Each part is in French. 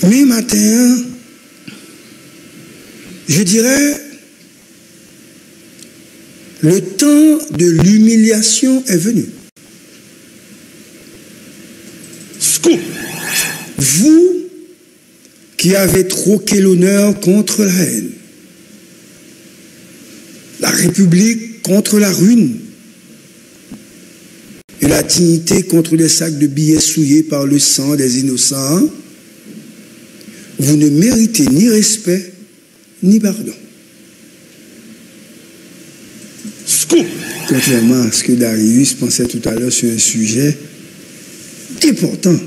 Mais matin, je dirais, le temps de l'humiliation est venu. Scoop. Vous qui avez troqué l'honneur contre la haine, la République contre la ruine, et la dignité contre les sacs de billets souillés par le sang des innocents, vous ne méritez ni respect ni pardon. Scoop. Contrairement à ce que Darius pensait tout à l'heure sur un sujet important.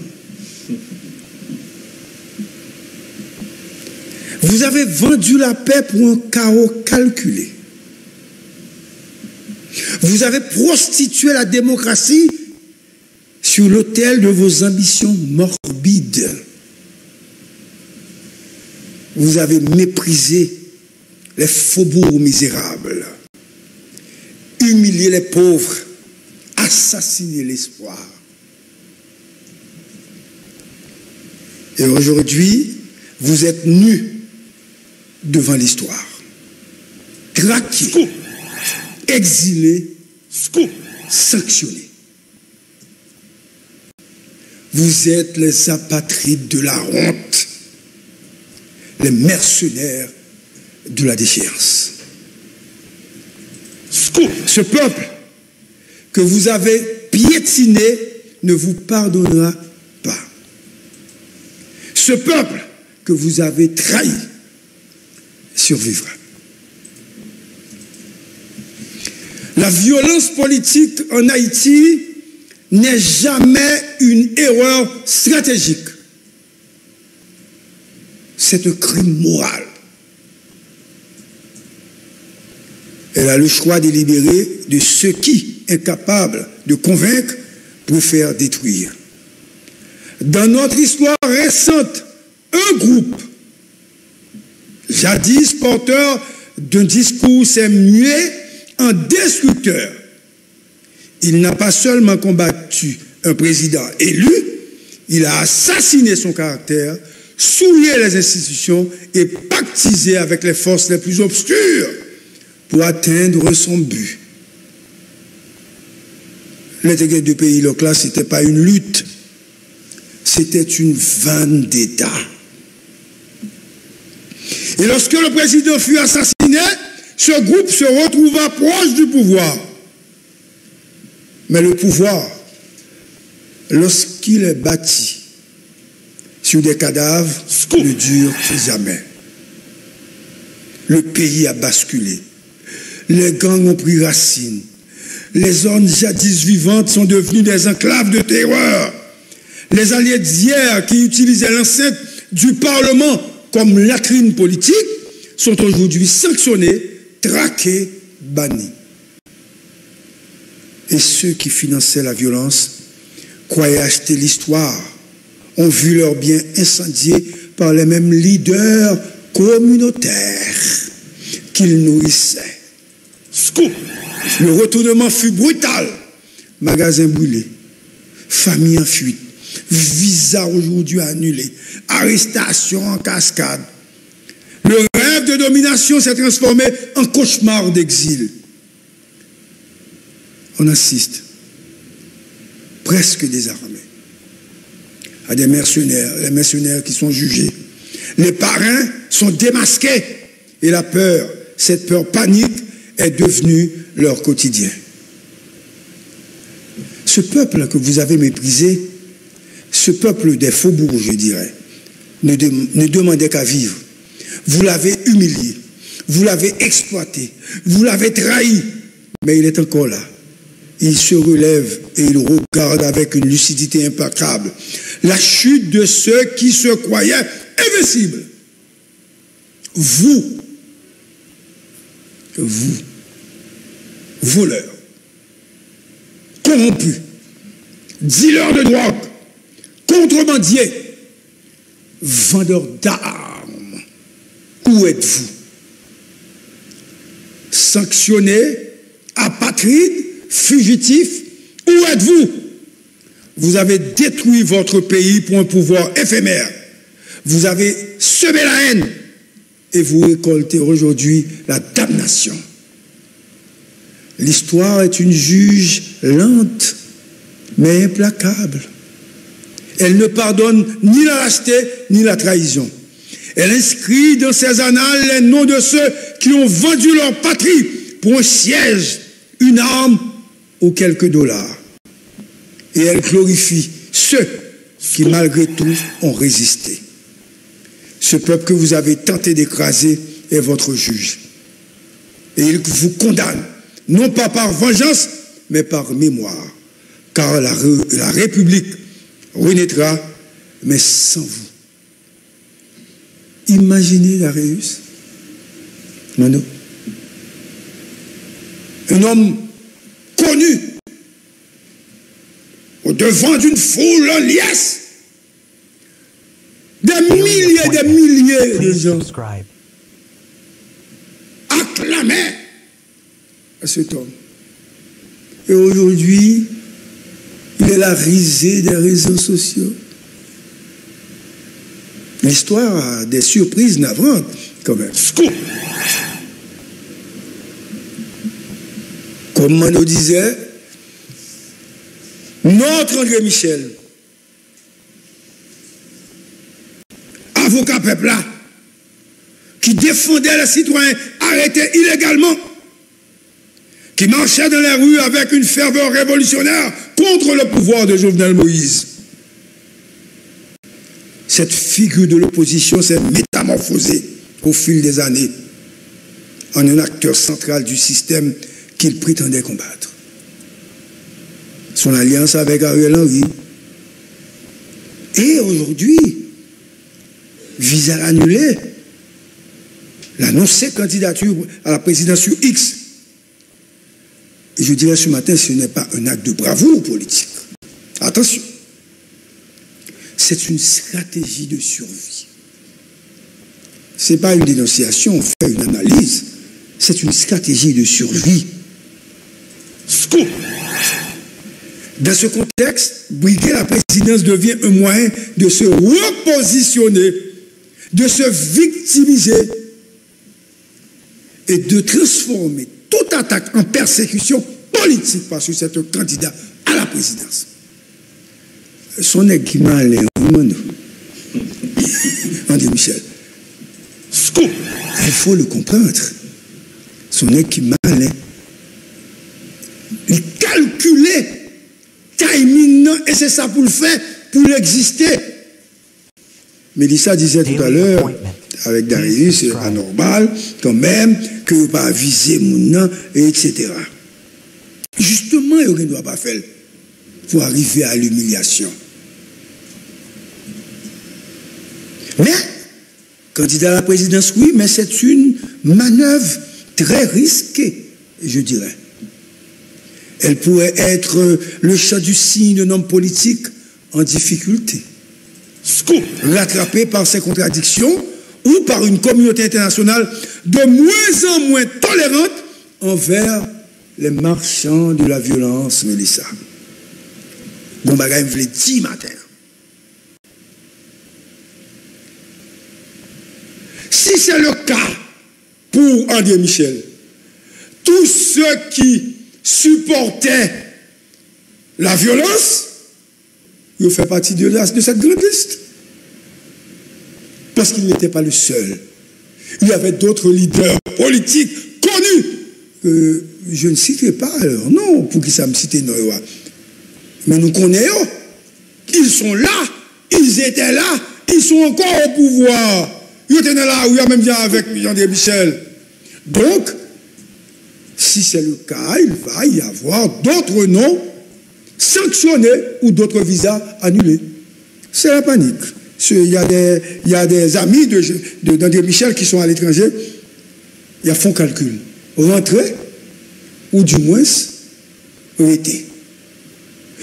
Vous avez vendu la paix pour un chaos calculé. Vous avez prostitué la démocratie sur l'autel de vos ambitions morbides. Vous avez méprisé les faubourgs misérables, humilié les pauvres, assassiné l'espoir. Et aujourd'hui, vous êtes nus devant l'histoire, traqués, exilés, sanctionnés. Vous êtes les apatrides de la honte, les mercenaires de la déchéance. Ce peuple que vous avez piétiné ne vous pardonnera pas. Ce peuple que vous avez trahi survivra. La violence politique en Haïti n'est jamais une erreur stratégique. C'est un crime moral. Elle a le choix délibéré de ceux qui, incapables de convaincre, préfèrent détruire. Dans notre histoire récente, un groupe, jadis porteur d'un discours s'est mué en destructeur. Il n'a pas seulement combattu un président élu, il a assassiné son caractère, souillé les institutions et pactisé avec les forces les plus obscures pour atteindre son but. L'intérêt du pays local, ce n'était pas une lutte, c'était une vendetta. Et lorsque le président fut assassiné, ce groupe se retrouva proche du pouvoir. Mais le pouvoir, lorsqu'il est bâti sur des cadavres, ne dure jamais. Le pays a basculé. Les gangs ont pris racine. Les zones jadis vivantes sont devenues des enclaves de terreur. Les alliés d'hier qui utilisaient l'enceinte du Parlement comme latrine politique sont aujourd'hui sanctionnés, traqués, bannis. Et ceux qui finançaient la violence croyaient acheter l'histoire, ont vu leurs biens incendiés par les mêmes leaders communautaires qu'ils nourrissaient. Scoop. Le retournement fut brutal. Magasins brûlés, familles en fuite, visas aujourd'hui annulés, arrestations en cascade. Le rêve de domination s'est transformé en cauchemar d'exil. On assiste, presque désarmés, à des mercenaires, les mercenaires qui sont jugés. Les parrains sont démasqués et la peur, cette peur panique, est devenue leur quotidien. Ce peuple que vous avez méprisé, ce peuple des faubourgs, je dirais, ne demandait qu'à vivre. Vous l'avez humilié, vous l'avez exploité, vous l'avez trahi, mais il est encore là. Il se relève et il regarde avec une lucidité implacable la chute de ceux qui se croyaient invincibles. Vous, voleurs, corrompus, dealers de drogue, contrebandiers, vendeurs d'armes, où êtes-vous? Sanctionnés, apatrides, fugitifs, où êtes-vous? Vous avez détruit votre pays pour un pouvoir éphémère. Vous avez semé la haine et vous récoltez aujourd'hui la damnation. L'histoire est une juge lente, mais implacable. Elle ne pardonne ni la lâcheté, ni la trahison. Elle inscrit dans ses annales les noms de ceux qui ont vendu leur patrie pour un siège, une arme ou quelques dollars. Et elle glorifie ceux qui, malgré tout, ont résisté. Ce peuple que vous avez tenté d'écraser est votre juge. Et il vous condamne, non pas par vengeance, mais par mémoire. Car la République renaîtra, mais sans vous. Imaginez Darius, Mano. Un homme connu, au devant d'une foule en liesse, des milliers de gens acclamaient à cet homme. Et aujourd'hui, il est la risée des réseaux sociaux. L'histoire a des surprises navrantes, quand même. Scoop. Comme Mano disait, notre André Michel, avocat peuple là, qui défendait les citoyens arrêtés illégalement, qui marchait dans les rues avec une ferveur révolutionnaire contre le pouvoir de Jovenel Moïse. Cette figure de l'opposition s'est métamorphosée au fil des années en un acteur central du système qu'il prétendait combattre. Son alliance avec Ariel Henry. Et aujourd'hui, vise à l'annuler, l'annoncer candidature à la présidence sur X. Et je dirais ce matin, ce n'est pas un acte de bravoure politique. Attention. C'est une stratégie de survie. Ce n'est pas une dénonciation, on fait une analyse. C'est une stratégie de survie. Scoop. Dans ce contexte, briguer la présidence devient un moyen de se repositionner, de se victimiser et de transformer toute attaque en persécution politique parce que c'est un candidat à la présidence. Son nègre qui m'a allé, André Michel. Scoop. Il faut le comprendre. Son nègre qui m'a allé. Il calculait timing, non, et c'est ça pour le faire, pour l'exister. Mélissa disait tout à l'heure, avec Darius, c'est pas normal, quand même, que vous ne pas viser mon nom, etc. Justement, il ne doit pas faire pour arriver à l'humiliation. Mais, candidat à la présidence, oui, mais c'est une manœuvre très risquée, je dirais. Elle pourrait être le chat du cygne d'un homme politique en difficulté. Scoop. Rattrapé par ses contradictions ou par une communauté internationale de moins en moins tolérante envers les marchands de la violence, Mélissa. Bon bagay me vle di matin. Si c'est le cas pour André Michel, tous ceux qui supportaient la violence, ils font partie de cette grande liste. Parce qu'il n'était pas le seul. Il y avait d'autres leaders politiques connus que je ne citerai pas alors, non, pour qui ça me cite non. Mais nous connaissons. Ils sont là, ils étaient là, ils sont encore au pouvoir. Ils étaient là, oui, même bien avec André Michel. Donc, si c'est le cas, il va y avoir d'autres noms sanctionnés ou d'autres visas annulés. C'est la panique. Il y a des amis d'André Michel qui sont à l'étranger, ils font calcul. Rentrer, ou du moins, arrêter.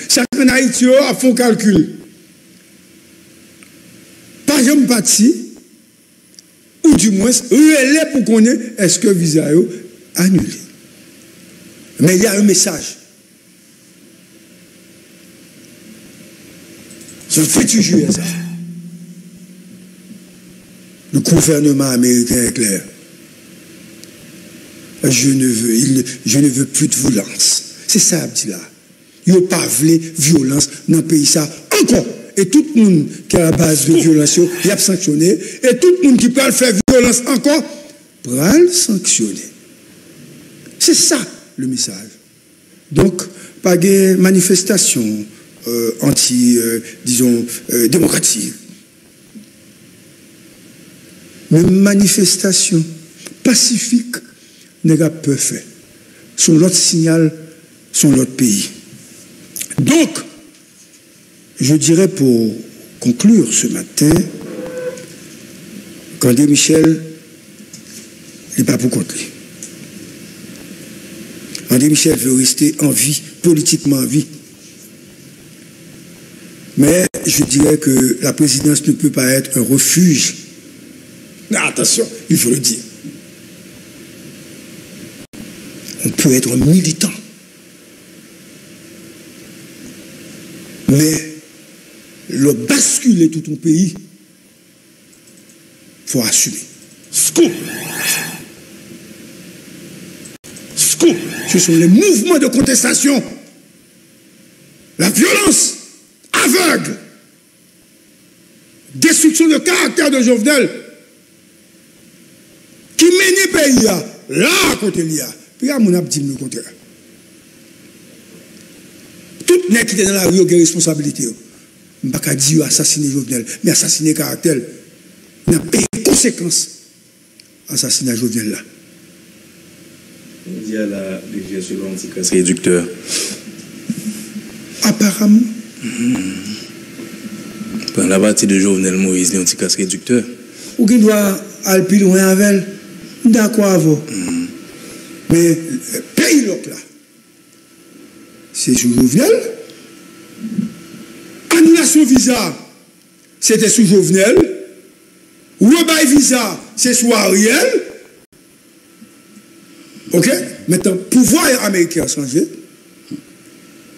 Chacun Haïti a font calcul. Pas jamais parti, ou du moins, relais pour connaître est-ce que visa est annulé. Mais il y a un message. Je fais toujours ça. Le gouvernement américain est clair. Je ne veux plus de violence. C'est ça, Abdillah. Il n'y a pas de violence dans le pays, ça encore. Et tout le monde qui est à la base de violence, il a sanctionné. Et tout le monde qui peut faire violence encore, pourra le sanctionner. C'est ça le message. Donc, pas de manifestation démocratique. Mais manifestation pacifique n'est pas peu fait. Son l'autre signal, son l'autre pays. Donc, je dirais pour conclure ce matin, qu'André Michel n'est pas pour compter. André Michel veut rester en vie, politiquement en vie. Mais je dirais que la présidence ne peut pas être un refuge. Non, attention, il faut le dire. On peut être un militant. Mais le basculer tout ton pays, il faut assumer. Scoop. Scoop. Ce sont les mouvements de contestation, la violence aveugle, destruction de caractère de Jovenel, qui mène le pays là à côté de l'IA. Puis à mon abdi le contraire. Tout n'est qui est dans la rue a responsabilité. Je ne vais pas dire assassiner Jovenel, mais assassiner caractère. Il y a des conséquences à assassiner Jovenel là. Il y a la législation anti-casse réducteur. Apparemment. Par la partie de Jovenel Moïse, l'anti-casse réducteur. Ou qui doit aller plus loin avec elle. D'accord avec vous. Mais le pays l'autre là, c'est sous Jovenel. Annulation visa, c'était sous Jovenel. Rebail visa, c'est sous Ariel. Ok? Maintenant, pouvoir américain a changé.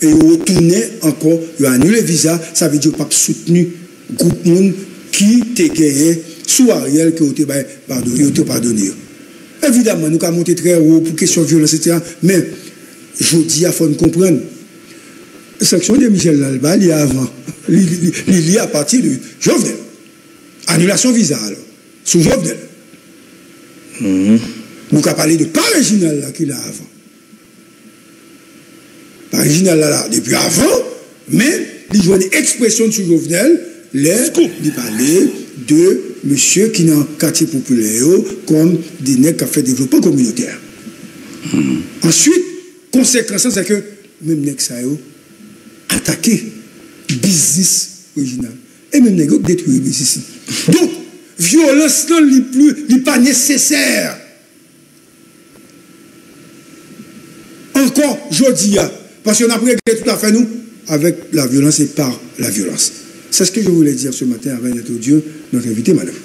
Et il retourné encore, il a annulé le visa, ça veut dire qu'il n'a pas soutenu le groupe monde qui t'a gagné sous Ariel qui a été pardonné. Évidemment, nous avons monté très haut pour question de violence, etc. Mais, je dis, il faut nous comprendre. La sanction de Michel Lalba, il y a avant. Il y a à partir de Jovenel. Annulation visa, alors. Sous Jovenel. Nous avons parlé de pas original là qu'il a avant. Pas original là, depuis avant, mais il y a une expression sur Jovenel, il parlait de monsieur qui est dans le quartier populaire comme des nègres qui ont fait développement communautaire. Ensuite, conséquence, c'est que même nègres ça attaqué business original. Et même nègres détruit le business. Donc, violence n'est pas nécessaire. Encore, je dis, parce qu'on a réglé tout à fait nous avec la violence et par la violence. C'est ce que je voulais dire ce matin avec notre Dieu, notre invité, madame.